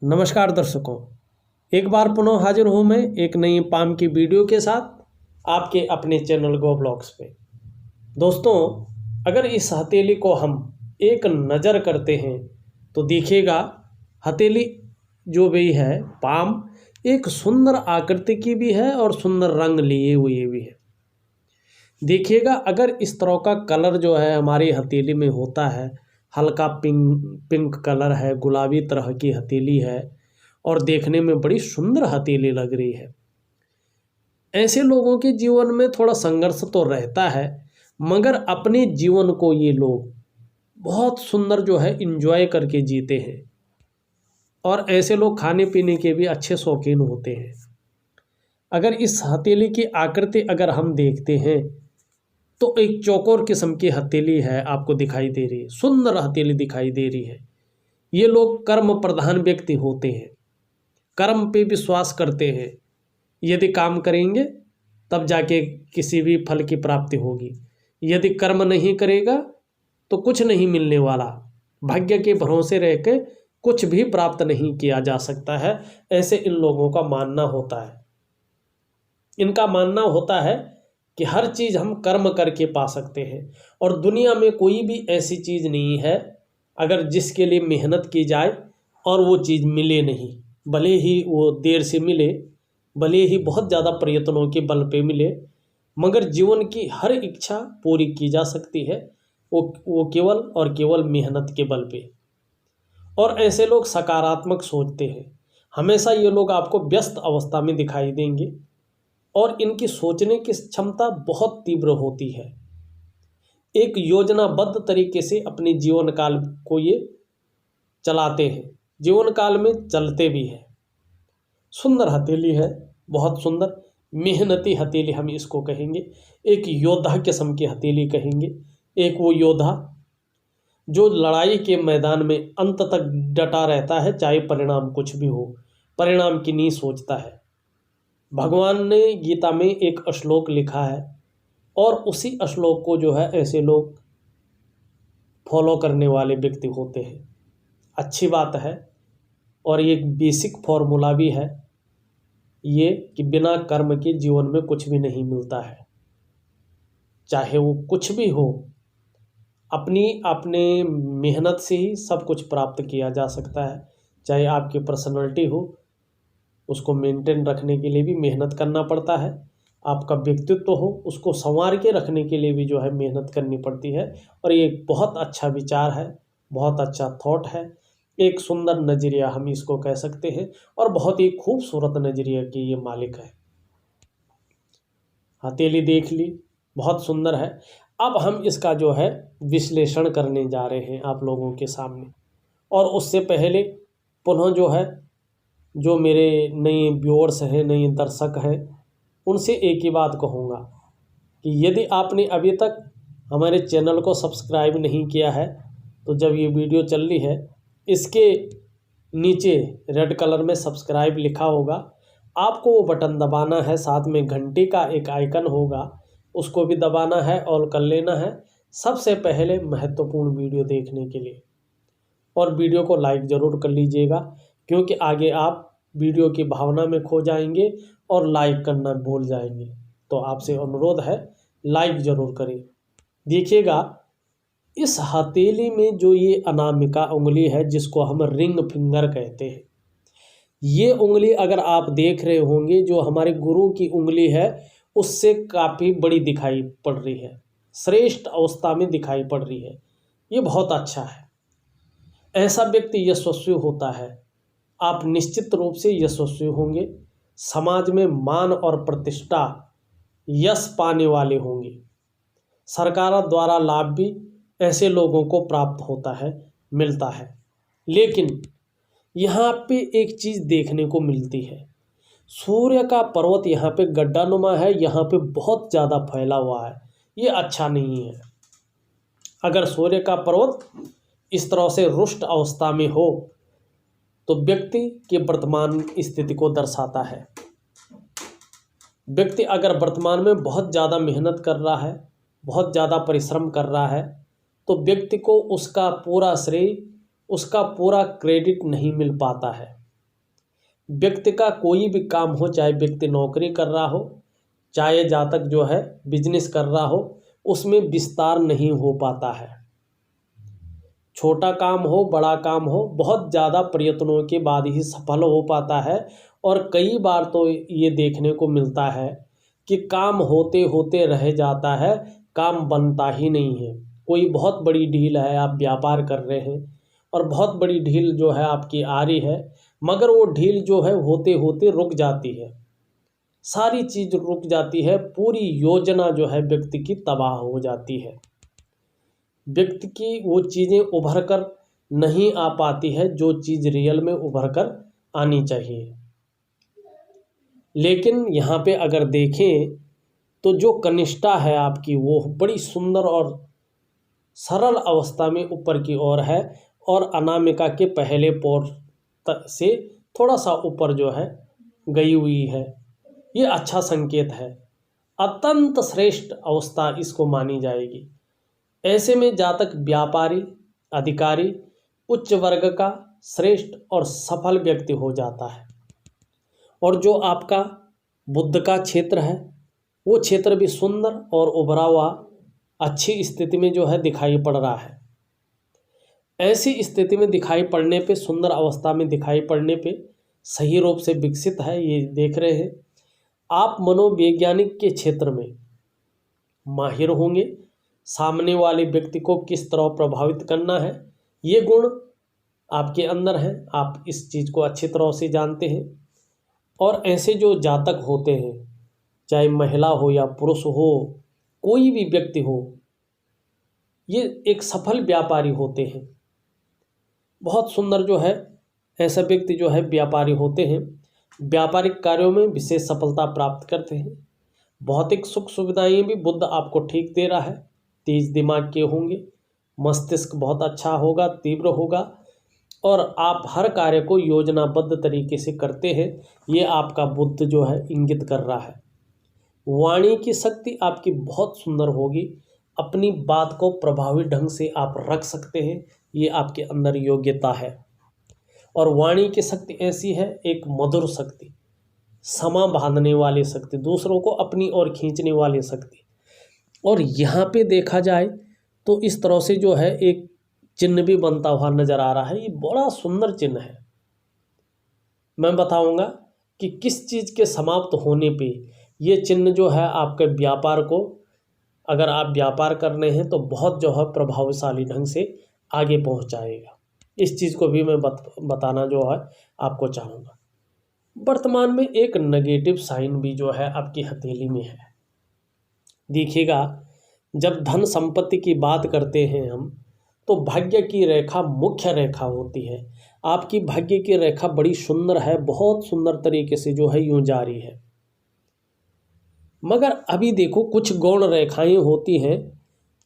नमस्कार दर्शकों, एक बार पुनः हाजिर हूँ मैं एक नई पाम की वीडियो के साथ आपके अपने चैनल गो ब्लॉग्स पे। दोस्तों, अगर इस हथेली को हम एक नज़र करते हैं तो देखिएगा हथेली जो भी है पाम एक सुंदर आकृति की भी है और सुंदर रंग लिए हुए भी है। देखिएगा अगर इस तरह का कलर जो है हमारी हथेली में होता है, हल्का पिंक कलर है, गुलाबी तरह की हथेली है और देखने में बड़ी सुंदर हथेली लग रही है। ऐसे लोगों के जीवन में थोड़ा संघर्ष तो रहता है, मगर अपने जीवन को ये लोग बहुत सुंदर जो है इंजॉय करके जीते हैं और ऐसे लोग खाने पीने के भी अच्छे शौकीन होते हैं। अगर इस हथेली की आकृति अगर हम देखते हैं तो एक चौकोर किस्म की हथेली है, आपको दिखाई दे रही है, सुंदर हथेली दिखाई दे रही है। ये लोग कर्म प्रधान व्यक्ति होते हैं, कर्म पे विश्वास करते हैं। यदि काम करेंगे तब जाके किसी भी फल की प्राप्ति होगी, यदि कर्म नहीं करेगा तो कुछ नहीं मिलने वाला। भाग्य के भरोसे रह के कुछ भी प्राप्त नहीं किया जा सकता है, ऐसे इन लोगों का मानना होता है। इनका मानना होता है कि हर चीज़ हम कर्म करके पा सकते हैं और दुनिया में कोई भी ऐसी चीज़ नहीं है अगर जिसके लिए मेहनत की जाए और वो चीज़ मिले नहीं। भले ही वो देर से मिले, भले ही बहुत ज़्यादा प्रयत्नों के बल पे मिले, मगर जीवन की हर इच्छा पूरी की जा सकती है वो केवल और केवल मेहनत के बल पे। और ऐसे लोग सकारात्मक सोचते हैं। हमेशा ये लोग आपको व्यस्त अवस्था में दिखाई देंगे और इनकी सोचने की क्षमता बहुत तीव्र होती है। एक योजनाबद्ध तरीके से अपने जीवन काल को ये चलाते हैं, जीवन काल में चलते भी हैं। सुंदर हथेली है, बहुत सुंदर मेहनती हथेली हम इसको कहेंगे। एक योद्धा किस्म की हथेली कहेंगे। एक वो योद्धा जो लड़ाई के मैदान में अंत तक डटा रहता है, चाहे परिणाम कुछ भी हो, परिणाम की नहीं सोचता है। भगवान ने गीता में एक श्लोक लिखा है और उसी श्लोक को जो है ऐसे लोग फॉलो करने वाले व्यक्ति होते हैं। अच्छी बात है और एक बेसिक फॉर्मूला भी है ये कि बिना कर्म के जीवन में कुछ भी नहीं मिलता है। चाहे वो कुछ भी हो, अपने मेहनत से ही सब कुछ प्राप्त किया जा सकता है। चाहे आपकी पर्सनैलिटी हो, उसको मेंटेन रखने के लिए भी मेहनत करना पड़ता है। आपका व्यक्तित्व हो, उसको संवार के रखने के लिए भी जो है मेहनत करनी पड़ती है। और ये एक बहुत अच्छा विचार है, बहुत अच्छा थॉट है, एक सुंदर नज़रिया हम इसको कह सकते हैं और बहुत ही खूबसूरत नज़रिया की ये मालिक है। हथेली देख ली, बहुत सुंदर है। अब हम इसका जो है विश्लेषण करने जा रहे हैं आप लोगों के सामने। और उससे पहले पुनः जो है जो मेरे नए व्यूअर्स हैं, नए दर्शक हैं, उनसे एक ही बात कहूँगा कि यदि आपने अभी तक हमारे चैनल को सब्सक्राइब नहीं किया है तो जब ये वीडियो चल रही है इसके नीचे रेड कलर में सब्सक्राइब लिखा होगा, आपको वो बटन दबाना है। साथ में घंटी का एक आइकन होगा, उसको भी दबाना है और कर लेना है सबसे पहले महत्वपूर्ण वीडियो देखने के लिए। और वीडियो को लाइक ज़रूर कर लीजिएगा, क्योंकि आगे आप वीडियो की भावना में खो जाएंगे और लाइक करना भूल जाएंगे। तो आपसे अनुरोध है लाइक ज़रूर करें। देखिएगा इस हथेली में जो ये अनामिका उंगली है, जिसको हम रिंग फिंगर कहते हैं, ये उंगली अगर आप देख रहे होंगे जो हमारे गुरु की उंगली है उससे काफ़ी बड़ी दिखाई पड़ रही है, श्रेष्ठ अवस्था में दिखाई पड़ रही है। ये बहुत अच्छा है। ऐसा व्यक्ति यशस्वी होता है, आप निश्चित रूप से यशस्वी होंगे, समाज में मान और प्रतिष्ठा यश पाने वाले होंगे। सरकार द्वारा लाभ भी ऐसे लोगों को प्राप्त होता है, मिलता है। लेकिन यहाँ पे एक चीज़ देखने को मिलती है, सूर्य का पर्वत यहाँ पे गड्ढानुमा है, यहाँ पे बहुत ज़्यादा फैला हुआ है। ये अच्छा नहीं है। अगर सूर्य का पर्वत इस तरह से रुष्ट अवस्था में हो तो व्यक्ति की वर्तमान स्थिति को दर्शाता है। व्यक्ति अगर वर्तमान में बहुत ज़्यादा मेहनत कर रहा है, बहुत ज़्यादा परिश्रम कर रहा है, तो व्यक्ति को उसका पूरा श्रेय, उसका पूरा क्रेडिट नहीं मिल पाता है। व्यक्ति का कोई भी काम हो, चाहे व्यक्ति नौकरी कर रहा हो, चाहे जातक जो है बिजनेस कर रहा हो, उसमें विस्तार नहीं हो पाता है। छोटा काम हो, बड़ा काम हो, बहुत ज़्यादा प्रयत्नों के बाद ही सफल हो पाता है। और कई बार तो ये देखने को मिलता है कि काम होते होते रह जाता है, काम बनता ही नहीं है। कोई बहुत बड़ी डील है, आप व्यापार कर रहे हैं और बहुत बड़ी डील जो है आपकी आ रही है, मगर वो डील जो है होते होते रुक जाती है, सारी चीज़ रुक जाती है, पूरी योजना जो है व्यक्ति की तबाह हो जाती है। व्यक्ति की वो चीज़ें उभर कर नहीं आ पाती है जो चीज़ रियल में उभर कर आनी चाहिए। लेकिन यहाँ पे अगर देखें तो जो कनिष्ठा है आपकी, वो बड़ी सुंदर और सरल अवस्था में ऊपर की ओर है और अनामिका के पहले पौर से थोड़ा सा ऊपर जो है गई हुई है। ये अच्छा संकेत है, अत्यंत श्रेष्ठ अवस्था इसको मानी जाएगी। ऐसे में जातक व्यापारी, अधिकारी, उच्च वर्ग का श्रेष्ठ और सफल व्यक्ति हो जाता है। और जो आपका बुध का क्षेत्र है, वो क्षेत्र भी सुंदर और उभरा हुआ अच्छी स्थिति में जो है दिखाई पड़ रहा है। ऐसी स्थिति में दिखाई पड़ने पे, सुंदर अवस्था में दिखाई पड़ने पे, सही रूप से विकसित है, ये देख रहे हैं। आप मनोवैज्ञानिक के क्षेत्र में माहिर होंगे। सामने वाले व्यक्ति को किस तरह प्रभावित करना है, ये गुण आपके अंदर है, आप इस चीज़ को अच्छी तरह से जानते हैं। और ऐसे जो जातक होते हैं, चाहे महिला हो या पुरुष हो, कोई भी व्यक्ति हो, ये एक सफल व्यापारी होते हैं। बहुत सुंदर जो है ऐसा व्यक्ति जो है व्यापारी होते हैं। व्यापारिक कार्यों में विशेष सफलता प्राप्त करते हैं। भौतिक सुख सुविधाएं भी बुध आपको ठीक दे रहा है। तेज दिमाग के होंगे, मस्तिष्क बहुत अच्छा होगा, तीव्र होगा और आप हर कार्य को योजनाबद्ध तरीके से करते हैं, ये आपका बुध जो है इंगित कर रहा है। वाणी की शक्ति आपकी बहुत सुंदर होगी, अपनी बात को प्रभावी ढंग से आप रख सकते हैं, ये आपके अंदर योग्यता है। और वाणी की शक्ति ऐसी है, एक मधुर शक्ति, समा बांधने वाली शक्ति, दूसरों को अपनी ओर खींचने वाली शक्ति। और यहाँ पे देखा जाए तो इस तरह से जो है एक चिन्ह भी बनता हुआ नजर आ रहा है। ये बड़ा सुंदर चिन्ह है। मैं बताऊंगा कि किस चीज़ के समाप्त होने पे ये चिन्ह जो है आपके व्यापार को, अगर आप व्यापार कर रहे हैं तो बहुत जो है प्रभावशाली ढंग से आगे पहुंचाएगा। इस चीज़ को भी मैं बताना जो है आपको चाहूँगा। वर्तमान में एक नेगेटिव साइन भी जो है आपकी हथेली में है। देखिएगा, जब धन संपत्ति की बात करते हैं हम, तो भाग्य की रेखा मुख्य रेखा होती है। आपकी भाग्य की रेखा बड़ी सुंदर है, बहुत सुंदर तरीके से जो है यूं जा रही है। मगर अभी देखो, कुछ गौण रेखाएं होती हैं,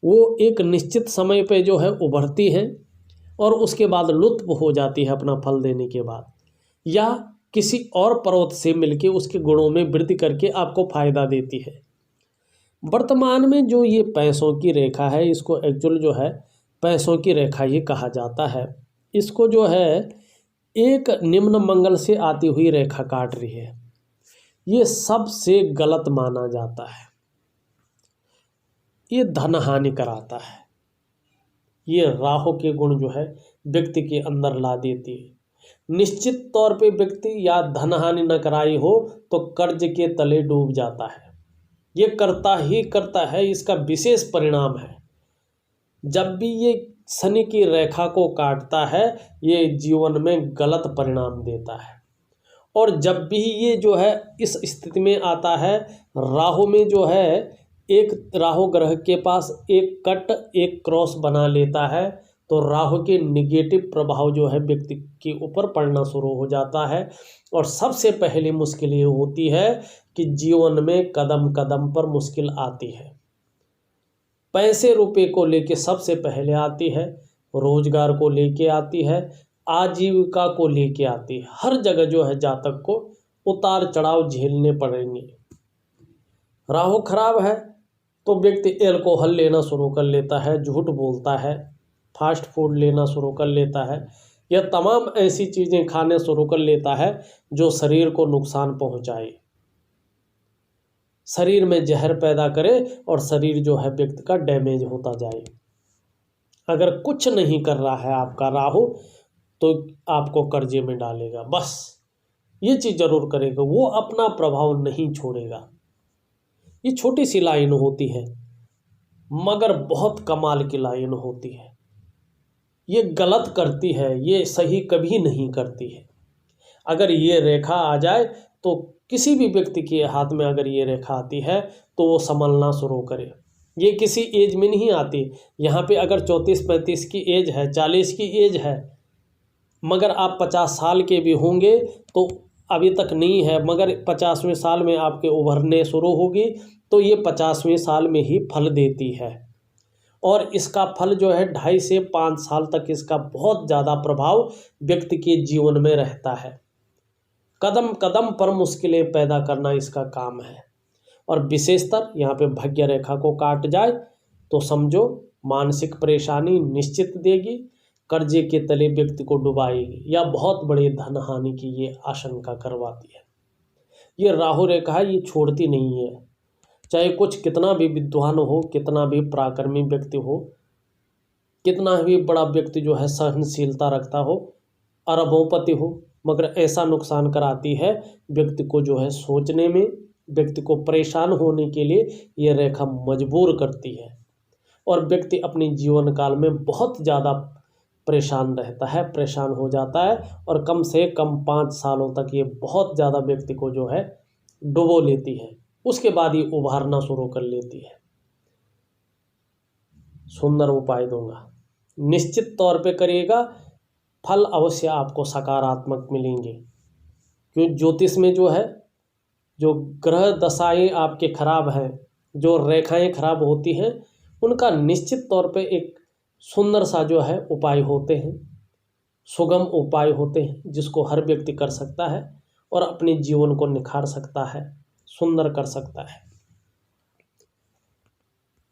वो एक निश्चित समय पे जो है उभरती हैं और उसके बाद लुप्त हो जाती है अपना फल देने के बाद, या किसी और पर्वत से मिलके उसके गुणों में वृद्धि करके आपको फायदा देती है। वर्तमान में जो ये पैसों की रेखा है, इसको एक्चुअल जो है पैसों की रेखा ये कहा जाता है। इसको जो है एक निम्न मंगल से आती हुई रेखा काट रही है। ये सबसे गलत माना जाता है। ये धन हानि कराता है। ये राहु के गुण जो है व्यक्ति के अंदर ला देती है। निश्चित तौर पे व्यक्ति या धन हानि न कराई हो तो कर्ज के तले डूब जाता है। ये करता ही करता है, इसका विशेष परिणाम है। जब भी ये शनि की रेखा को काटता है, ये जीवन में गलत परिणाम देता है। और जब भी ये जो है इस स्थिति में आता है, राहु में जो है एक राहु ग्रह के पास एक कट, एक क्रॉस बना लेता है, तो राहु के निगेटिव प्रभाव जो है व्यक्ति के ऊपर पड़ना शुरू हो जाता है। और सबसे पहली मुश्किल ये होती है कि जीवन में कदम कदम पर मुश्किल आती है। पैसे रुपए को लेके सबसे पहले आती है, रोजगार को लेके आती है, आजीविका को लेके आती है। हर जगह जो है जातक को उतार चढ़ाव झेलने पड़ेंगे। राहु खराब है तो व्यक्ति एल्कोहल लेना शुरू कर लेता है, झूठ बोलता है, फास्ट फूड लेना शुरू कर लेता है, यह तमाम ऐसी चीज़ें खाने शुरू कर लेता है जो शरीर को नुकसान पहुंचाए, शरीर में जहर पैदा करे और शरीर जो है व्यक्ति का डैमेज होता जाए। अगर कुछ नहीं कर रहा है आपका राहु तो आपको कर्जे में डालेगा, बस ये चीज़ जरूर करेगा, वो अपना प्रभाव नहीं छोड़ेगा। ये छोटी सी लाइन होती है मगर बहुत कमाल की लाइन होती है। ये गलत करती है, ये सही कभी नहीं करती है। अगर ये रेखा आ जाए तो किसी भी व्यक्ति के हाथ में अगर ये रेखा आती है तो वो संभलना शुरू करे। ये किसी एज में नहीं आती। यहाँ पे अगर 34-35 की एज है, 40 की एज है, मगर आप 50 साल के भी होंगे तो अभी तक नहीं है, मगर 50वें साल में आपके उभरने शुरू होगी तो ये 50वें साल में ही फल देती है। और इसका फल जो है 2.5 से 5 साल तक इसका बहुत ज़्यादा प्रभाव व्यक्ति के जीवन में रहता है। कदम कदम पर मुश्किलें पैदा करना इसका काम है। और विशेषतर यहाँ पे भाग्य रेखा को काट जाए तो समझो मानसिक परेशानी निश्चित देगी, कर्जे के तले व्यक्ति को डुबाएगी या बहुत बड़े धन हानि की ये आशंका करवाती है। ये राहु रेखा है, ये छोड़ती नहीं है। चाहे कुछ कितना भी विद्वान हो, कितना भी पराक्रमी व्यक्ति हो, कितना भी बड़ा व्यक्ति जो है सहनशीलता रखता हो, अरबोंपति हो, मगर ऐसा नुकसान कराती है व्यक्ति को जो है सोचने में, व्यक्ति को परेशान होने के लिए ये रेखा मजबूर करती है। और व्यक्ति अपने जीवन काल में बहुत ज़्यादा परेशान रहता है, परेशान हो जाता है और कम से कम 5 सालों तक ये बहुत ज़्यादा व्यक्ति को जो है डुबो लेती है। उसके बाद ये उभारना शुरू कर लेती है। सुंदर उपाय दूंगा, निश्चित तौर पे करिएगा, फल अवश्य आपको सकारात्मक मिलेंगे। क्योंकि ज्योतिष में जो है, जो ग्रह दशाएं आपके खराब हैं, जो रेखाएं खराब होती हैं, उनका निश्चित तौर पे एक सुंदर सा जो है उपाय होते हैं, सुगम उपाय होते हैं जिसको हर व्यक्ति कर सकता है और अपने जीवन को निखार सकता है, सुंदर कर सकता है।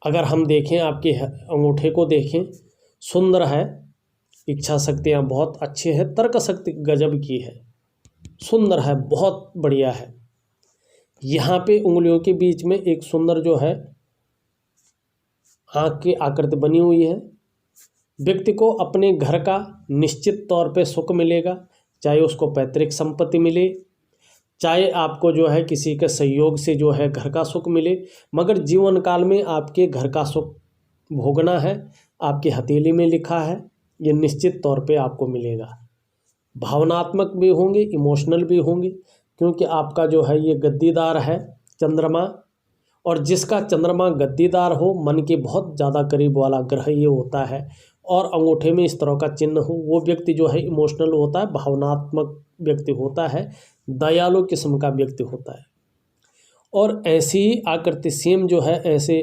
अगर हम देखें, आपके अंगूठे को देखें, सुंदर है, इच्छा शक्तियाँ बहुत अच्छी है, तर्क शक्ति गजब की है, सुंदर है, बहुत बढ़िया है। यहाँ पे उंगलियों के बीच में एक सुंदर जो है आँख की आकृति बनी हुई है। व्यक्ति को अपने घर का निश्चित तौर पे सुख मिलेगा, चाहे उसको पैतृक संपत्ति मिले, चाहे आपको जो है किसी के सहयोग से जो है घर का सुख मिले, मगर जीवन काल में आपके घर का सुख भोगना है, आपकी हथेली में लिखा है, ये निश्चित तौर पे आपको मिलेगा। भावनात्मक भी होंगे, इमोशनल भी होंगे, क्योंकि आपका जो है ये गद्दीदार है चंद्रमा, और जिसका चंद्रमा गद्दीदार हो, मन के बहुत ज़्यादा करीब वाला ग्रह ये होता है, और अंगूठे में इस तरह का चिन्ह हो, वो व्यक्ति जो है इमोशनल होता है, भावनात्मक व्यक्ति होता है, दयालु किस्म का व्यक्ति होता है। और ऐसी ही आकृति सेम जो है ऐसे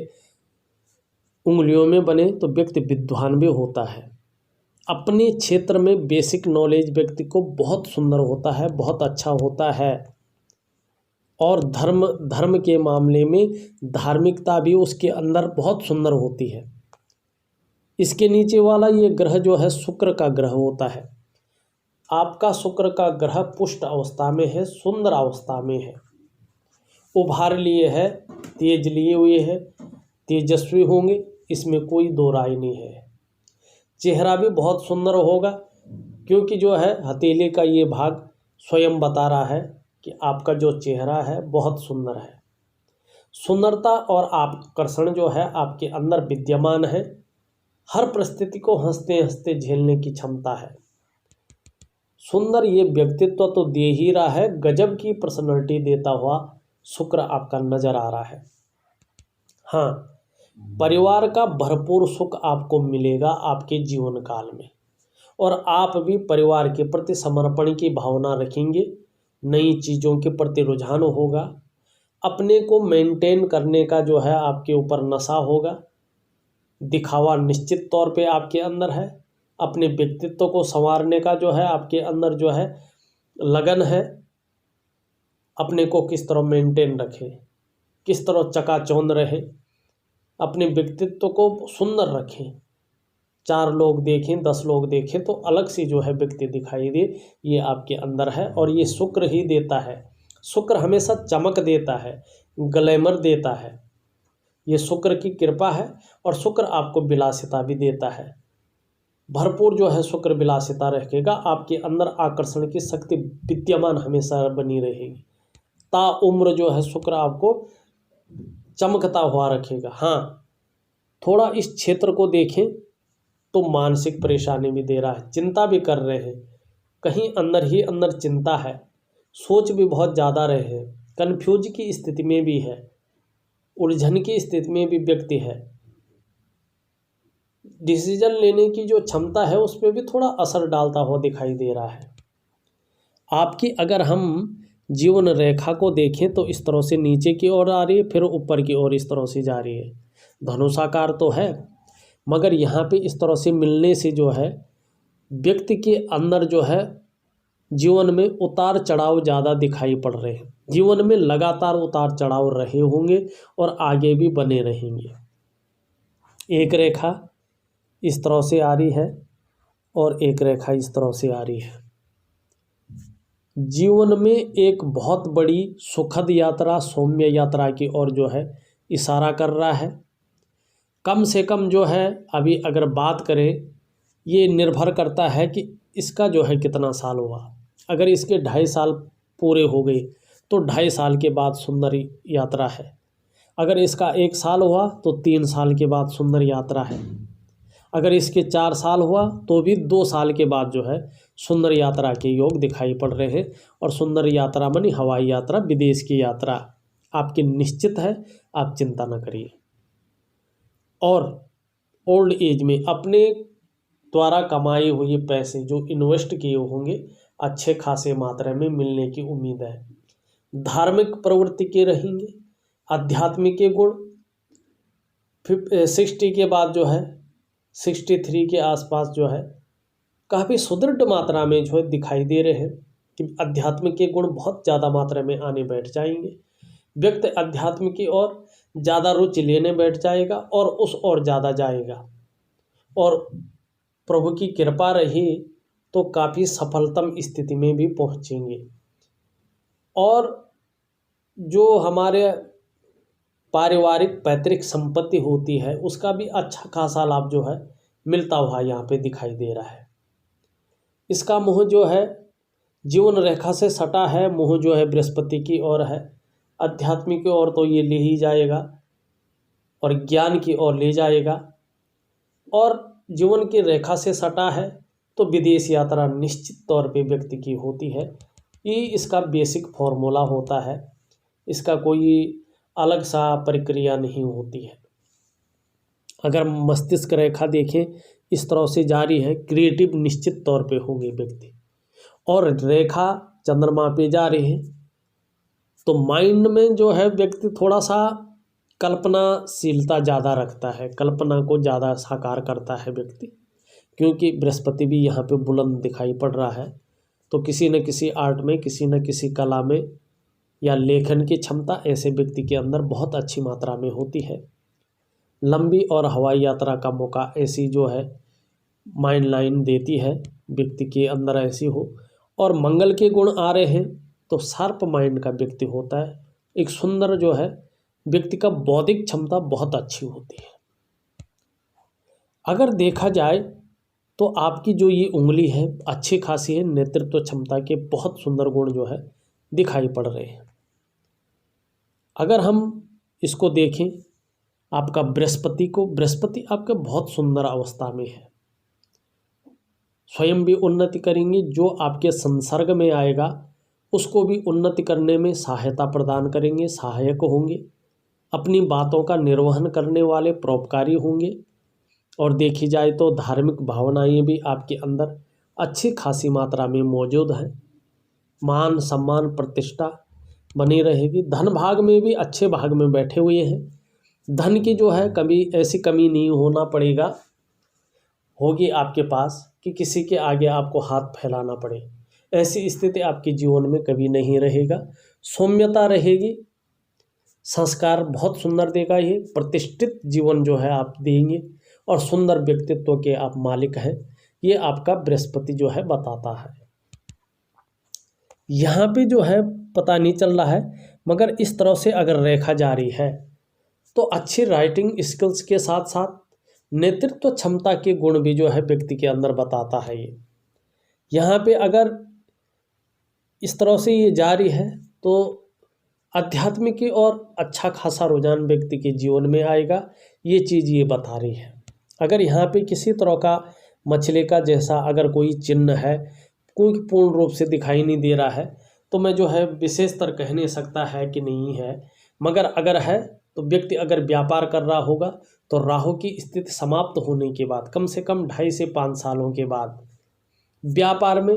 उंगलियों में बने तो व्यक्ति विद्वान भी होता है। अपने क्षेत्र में बेसिक नॉलेज व्यक्ति को बहुत सुंदर होता है, बहुत अच्छा होता है। और धर्म के मामले में धार्मिकता भी उसके अंदर बहुत सुंदर होती है। इसके नीचे वाला ये ग्रह जो है शुक्र का ग्रह होता है। आपका शुक्र का ग्रह पुष्ट अवस्था में है, सुंदर अवस्था में है, उभार लिए है, तेज लिए हुए है, तेजस्वी होंगे, इसमें कोई दो राय नहीं है। चेहरा भी बहुत सुंदर होगा, क्योंकि जो है हथेली का ये भाग स्वयं बता रहा है कि आपका जो चेहरा है बहुत सुंदर है। सुंदरता और आकर्षण जो है आपके अंदर विद्यमान है। हर परिस्थिति को हंसते हंसते झेलने की क्षमता है। सुंदर ये व्यक्तित्व तो दे ही रहा है, गजब की पर्सनैलिटी देता हुआ शुक्र आपका नजर आ रहा है। हाँ, परिवार का भरपूर सुख आपको मिलेगा आपके जीवन काल में, और आप भी परिवार के प्रति समर्पण की भावना रखेंगे, नई चीज़ों के प्रति रुझान होगा, अपने को मेंटेन करने का जो है आपके ऊपर नशा होगा, दिखावा निश्चित तौर पे आपके अंदर है, अपने व्यक्तित्व को संवारने का जो है आपके अंदर जो है लगन है, अपने को किस तरह मेंटेन रखें, किस तरह चकाचौंध रहे, अपने व्यक्तित्व को सुंदर रखें, 4 लोग देखें, 10 लोग देखें तो अलग सी जो है व्यक्ति दिखाई दे, ये आपके अंदर है। और ये शुक्र ही देता है। शुक्र हमेशा चमक देता है, ग्लैमर देता है। ये शुक्र की कृपा है। और शुक्र आपको विलासिता भी देता है। भरपूर जो है शुक्र विलासिता रहेगा, आपके अंदर आकर्षण की शक्ति विद्यमान हमेशा बनी रहेगी। ताउम्र जो है शुक्र आपको चमकता हुआ रखेगा। हाँ, थोड़ा इस क्षेत्र को देखें तो मानसिक परेशानी भी दे रहा है, चिंता भी कर रहे हैं, कहीं अंदर ही अंदर चिंता है, सोच भी बहुत ज़्यादा रहे हैं, कन्फ्यूज की स्थिति में भी है, उलझन की स्थिति में भी व्यक्ति है। डिसीजन लेने की जो क्षमता है उस पर भी थोड़ा असर डालता हुआ दिखाई दे रहा है। आपकी अगर हम जीवन रेखा को देखें तो इस तरह से नीचे की ओर आ रही है, फिर ऊपर की ओर इस तरह से जा रही है। धनुषाकार तो है, मगर यहाँ पे इस तरह से मिलने से जो है व्यक्ति के अंदर जो है जीवन में उतार चढ़ाव ज़्यादा दिखाई पड़ रहे हैं। जीवन में लगातार उतार चढ़ाव रहे होंगे और आगे भी बने रहेंगे। एक रेखा इस तरह से आ रही है और एक रेखा इस तरह से आ रही है। जीवन में एक बहुत बड़ी सुखद यात्रा, सौम्य यात्रा की ओर जो है इशारा कर रहा है। कम से कम जो है अभी अगर बात करें, ये निर्भर करता है कि इसका जो है कितना साल हुआ। अगर इसके 2.5 साल पूरे हो गए तो 2.5 साल के बाद सुंदर यात्रा है। अगर इसका 1 साल हुआ तो 3 साल के बाद सुंदर यात्रा है। अगर इसके 4 साल हुआ तो भी 2 साल के बाद जो है सुंदर यात्रा के योग दिखाई पड़ रहे हैं। और सुंदर यात्रा मानी हवाई यात्रा, विदेश की यात्रा आपकी निश्चित है, आप चिंता न करिए। और ओल्ड एज में अपने द्वारा कमाए हुए पैसे जो इन्वेस्ट किए होंगे अच्छे खासे मात्रा में मिलने की उम्मीद है। धार्मिक प्रवृत्ति के रहेंगे, आध्यात्मिक के गुण 60 के बाद जो है 63 के आसपास जो है काफ़ी सुदृढ़ मात्रा में जो है दिखाई दे रहे हैं कि आध्यात्मिक के गुण बहुत ज़्यादा मात्रा में आने बैठ जाएंगे। व्यक्ति अध्यात्म की ओर ज़्यादा रुचि लेने बैठ जाएगा और उस ओर ज़्यादा जाएगा। और प्रभु की कृपा रही तो काफ़ी सफलतम स्थिति में भी पहुँचेंगे। और जो हमारे पारिवारिक पैतृक संपत्ति होती है उसका भी अच्छा खासा लाभ जो है मिलता हुआ यहाँ पे दिखाई दे रहा है। इसका मुँह जो है जीवन रेखा से सटा है, मुँह जो है बृहस्पति की ओर है। आध्यात्मिक की ओर तो ये ले ही जाएगा और ज्ञान की ओर ले जाएगा। और जीवन की रेखा से सटा है तो विदेश यात्रा निश्चित तौर पे व्यक्ति की होती है। ये इसका बेसिक फॉर्मूला होता है, इसका कोई अलग सा प्रक्रिया नहीं होती है। अगर मस्तिष्क रेखा देखें इस तरह से जारी है, क्रिएटिव निश्चित तौर पे होंगे व्यक्ति। और रेखा चंद्रमा पे जा रही है तो माइंड में जो है व्यक्ति थोड़ा सा कल्पनाशीलता ज़्यादा रखता है, कल्पना को ज़्यादा साकार करता है व्यक्ति। क्योंकि बृहस्पति भी यहाँ पे बुलंद दिखाई पड़ रहा है तो किसी न किसी आर्ट में, किसी न किसी कला में या लेखन की क्षमता ऐसे व्यक्ति के अंदर बहुत अच्छी मात्रा में होती है। लंबी और हवाई यात्रा का मौका ऐसी जो है माइंड लाइन देती है व्यक्ति के अंदर ऐसी हो। और मंगल के गुण आ रहे हैं तो शार्प माइंड का व्यक्ति होता है। एक सुंदर जो है व्यक्ति का बौद्धिक क्षमता बहुत अच्छी होती है। अगर देखा जाए तो आपकी जो ये उंगली है अच्छी खासी है, नेतृत्व क्षमता के बहुत सुंदर गुण जो है दिखाई पड़ रहे हैं। अगर हम इसको देखें आपका बृहस्पति आपका बहुत सुंदर अवस्था में है, स्वयं भी उन्नति करेंगे, जो आपके संसर्ग में आएगा उसको भी उन्नति करने में सहायता प्रदान करेंगे, सहायक होंगे, अपनी बातों का निर्वहन करने वाले परोपकारी होंगे। और देखी जाए तो धार्मिक भावनाएं भी आपके अंदर अच्छी खासी मात्रा में मौजूद हैं। मान सम्मान प्रतिष्ठा बनी रहेगी। धन भाग में भी अच्छे भाग में बैठे हुए हैं। धन की जो है कभी ऐसी कमी नहीं होना पड़ेगा, होगी आपके पास कि किसी के आगे आपको हाथ फैलाना पड़े, ऐसी स्थिति आपके जीवन में कभी नहीं रहेगा। सौम्यता रहेगी, संस्कार बहुत सुंदर देगा, ये प्रतिष्ठित जीवन जो है आप देंगे। और सुंदर व्यक्तित्व के आप मालिक हैं, ये आपका बृहस्पति जो है बताता है। यहाँ पे जो है पता नहीं चल रहा है, मगर इस तरह से अगर रेखा जारी है तो अच्छी राइटिंग स्किल्स के साथ साथ नेतृत्व क्षमता के गुण भी जो है व्यक्ति के अंदर बताता है। ये यहाँ पे अगर इस तरह से ये जारी है तो आध्यात्मिक की और अच्छा खासा रुझान व्यक्ति के जीवन में आएगा, ये चीज़ ये बता रही है। अगर यहाँ पे किसी तरह का मछली का जैसा अगर कोई चिन्ह है, कोई पूर्ण रूप से दिखाई नहीं दे रहा है, तो मैं जो है विशेषतर कह नहीं सकता है कि नहीं है, मगर अगर है तो व्यक्ति अगर व्यापार कर रहा होगा तो राहु की स्थिति समाप्त होने के बाद कम से कम 2.5 से 5 सालों के बाद व्यापार में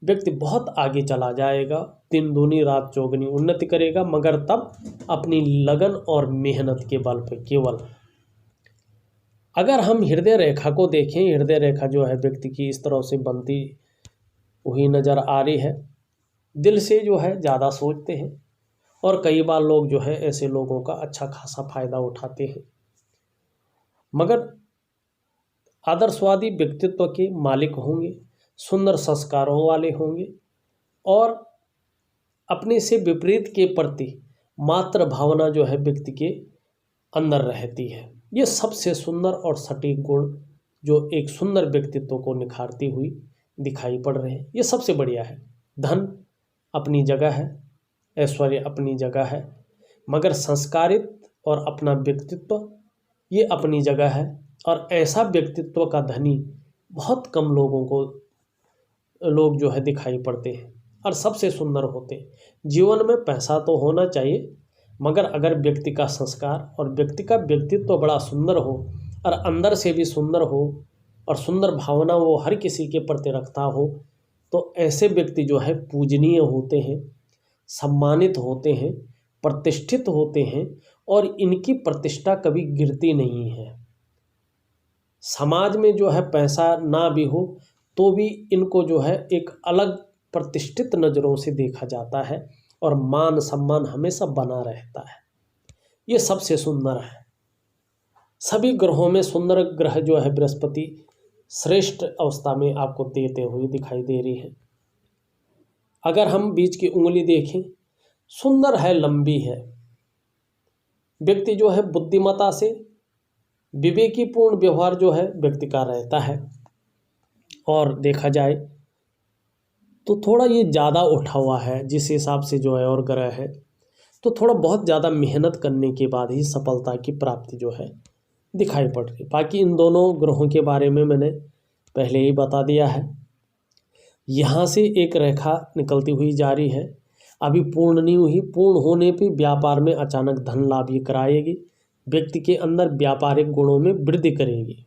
व्यक्ति बहुत आगे चला जाएगा, दिन दूनी रात चौगनी उन्नति करेगा, मगर तब अपनी लगन और मेहनत के बल पर केवल। अगर हम हृदय रेखा को देखें, हृदय रेखा जो है व्यक्ति की इस तरह से बनती हुई नज़र आ रही है। दिल से जो है ज़्यादा सोचते हैं और कई बार लोग जो है ऐसे लोगों का अच्छा खासा फायदा उठाते हैं, मगर आदर्शवादी व्यक्तित्व के मालिक होंगे, सुंदर संस्कारों वाले होंगे और अपने से विपरीत के प्रति मात्र भावना जो है व्यक्ति के अंदर रहती है। ये सबसे सुंदर और सटीक गुण जो एक सुंदर व्यक्तित्व को निखारती हुई दिखाई पड़ रहे हैं, ये सबसे बढ़िया है। धन अपनी जगह है, ऐश्वर्य अपनी जगह है, मगर संस्कारित और अपना व्यक्तित्व ये अपनी जगह है। और ऐसा व्यक्तित्व का धनी बहुत कम लोग जो है दिखाई पड़ते हैं और सबसे सुंदर होते हैं। जीवन में पैसा तो होना चाहिए, मगर अगर व्यक्ति का संस्कार और व्यक्ति का व्यक्तित्व बड़ा सुंदर हो और अंदर से भी सुंदर हो और सुंदर भावना वो हर किसी के प्रति रखता हो, तो ऐसे व्यक्ति जो है पूजनीय होते हैं, सम्मानित होते हैं, प्रतिष्ठित होते हैं और इनकी प्रतिष्ठा कभी गिरती नहीं है। समाज में जो है पैसा ना भी हो तो भी इनको जो है एक अलग प्रतिष्ठित नज़रों से देखा जाता है और मान सम्मान हमेशा बना रहता है। ये सबसे सुंदर है। सभी ग्रहों में सुंदर ग्रह जो है बृहस्पति श्रेष्ठ अवस्था में आपको देते हुए दिखाई दे रही है। अगर हम बीच की उंगली देखें, सुंदर है, लंबी है। व्यक्ति जो है बुद्धिमत्ता से विवेकीपूर्ण व्यवहार जो है व्यक्ति का रहता है। और देखा जाए तो थोड़ा ये ज़्यादा उठा हुआ है जिस हिसाब से जो है और ग्रह है, तो थोड़ा बहुत ज़्यादा मेहनत करने के बाद ही सफलता की प्राप्ति जो है दिखाई पड़ रही। बाकी इन दोनों ग्रहों के बारे में मैंने पहले ही बता दिया है। यहाँ से एक रेखा निकलती हुई जारी है, अभी पूर्ण नहीं हुई। पूर्ण होने पे व्यापार में अचानक धन लाभ ये कराएगी, व्यक्ति के अंदर व्यापारिक गुणों में वृद्धि करेगी।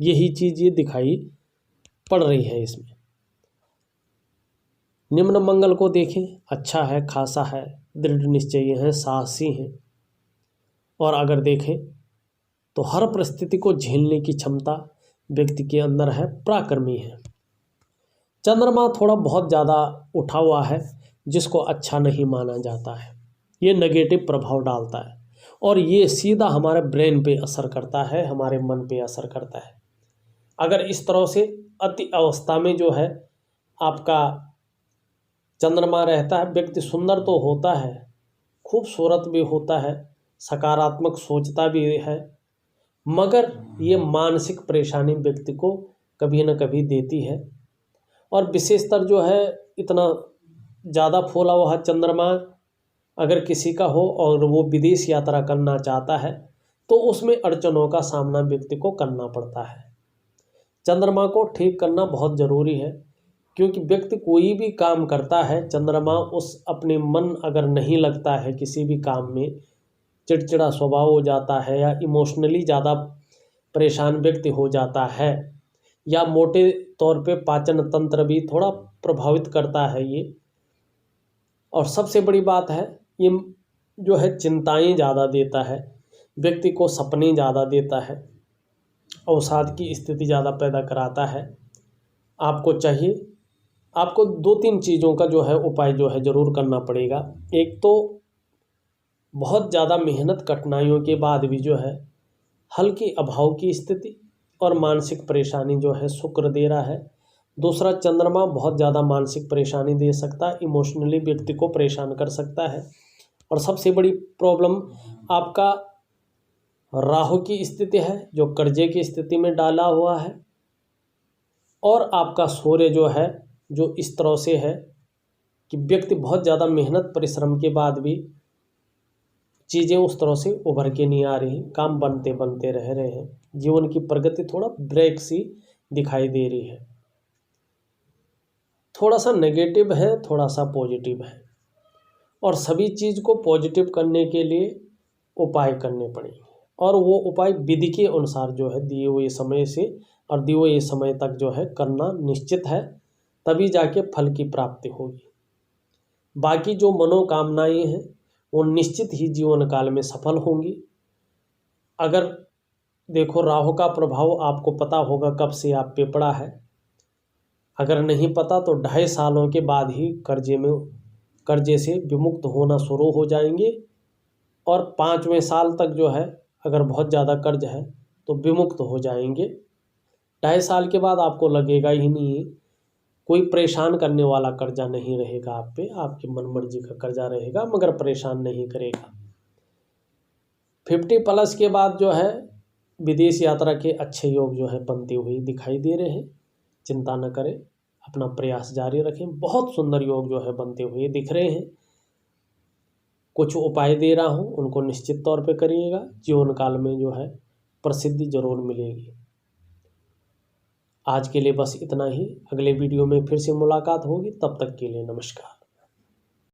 यही चीज़ ये दिखाई पड़ रही है इसमें। निम्न मंगल को देखें, अच्छा है, खासा है, दृढ़ निश्चयी है, साहसी हैं। और अगर देखें तो हर परिस्थिति को झेलने की क्षमता व्यक्ति के अंदर है, पराक्रमी है। चंद्रमा थोड़ा बहुत ज़्यादा उठा हुआ है, जिसको अच्छा नहीं माना जाता है। ये नेगेटिव प्रभाव डालता है और ये सीधा हमारे ब्रेन पे असर करता है, हमारे मन पे असर करता है। अगर इस तरह से अति अवस्था में जो है आपका चंद्रमा रहता है, व्यक्ति सुंदर तो होता है, खूबसूरत भी होता है, सकारात्मक सोचता भी है, मगर ये मानसिक परेशानी व्यक्ति को कभी न कभी देती है। और विशेषतर जो है इतना ज़्यादा फूला हुआ चंद्रमा अगर किसी का हो और वो विदेश यात्रा करना चाहता है तो उसमें अड़चनों का सामना व्यक्ति को करना पड़ता है। चंद्रमा को ठीक करना बहुत ज़रूरी है, क्योंकि व्यक्ति कोई भी काम करता है, चंद्रमा उस अपने मन अगर नहीं लगता है किसी भी काम में, चिड़चिड़ा स्वभाव हो जाता है या इमोशनली ज़्यादा परेशान व्यक्ति हो जाता है, या मोटे तौर पे पाचन तंत्र भी थोड़ा प्रभावित करता है ये। और सबसे बड़ी बात है ये जो है चिंताएं ज़्यादा देता है, व्यक्ति को सपने ज़्यादा देता है, अवसाद की स्थिति ज़्यादा पैदा कराता है। आपको चाहिए, आपको 2-3 चीज़ों का जो है उपाय जो है ज़रूर करना पड़ेगा। एक तो बहुत ज़्यादा मेहनत कठिनाइयों के बाद भी जो है हल्की अभाव की स्थिति और मानसिक परेशानी जो है शुक्र दे रहा है। दूसरा, चंद्रमा बहुत ज़्यादा मानसिक परेशानी दे सकता है, इमोशनली व्यक्ति को परेशान कर सकता है। और सबसे बड़ी प्रॉब्लम आपका राहु की स्थिति है, जो कर्जे की स्थिति में डाला हुआ है। और आपका सूर्य जो है, जो इस तरह से है कि व्यक्ति बहुत ज़्यादा मेहनत परिश्रम के बाद भी चीज़ें उस तरह से उभर के नहीं आ रही, काम बनते बनते रह रहे हैं, जीवन की प्रगति थोड़ा ब्रेक सी दिखाई दे रही है। थोड़ा सा नेगेटिव है, थोड़ा सा पॉजिटिव है, और सभी चीज़ को पॉजिटिव करने के लिए उपाय करने पड़ेंगे। और वो उपाय विधि के अनुसार जो है दिए हुए समय से और दिए हुए समय तक जो है करना निश्चित है, तभी जाके फल की प्राप्ति होगी। बाकी जो मनोकामनाएं हैं वो निश्चित ही जीवन काल में सफल होंगी। अगर देखो, राहु का प्रभाव आपको पता होगा कब से आप पे पड़ा है। अगर नहीं पता तो 2.5 सालों के बाद ही कर्जे से विमुक्त होना शुरू हो जाएंगे। और 5वें साल तक जो है, अगर बहुत ज़्यादा कर्ज है तो विमुक्त हो जाएंगे। 2.5 साल के बाद आपको लगेगा ही नहीं, कोई परेशान करने वाला कर्जा नहीं रहेगा आप पे, आपकी मनमर्जी का कर्जा रहेगा, मगर परेशान नहीं करेगा। 50+ के बाद जो है विदेश यात्रा के अच्छे योग जो है बनते हुए दिखाई दे रहे हैं। चिंता न करें, अपना प्रयास जारी रखें। बहुत सुंदर योग जो है बनते हुए दिख रहे हैं। कुछ उपाय दे रहा हूँ, उनको निश्चित तौर पे करिएगा, जीवन काल में जो है प्रसिद्धि जरूर मिलेगी। आज के लिए बस इतना ही। अगले वीडियो में फिर से मुलाकात होगी, तब तक के लिए नमस्कार।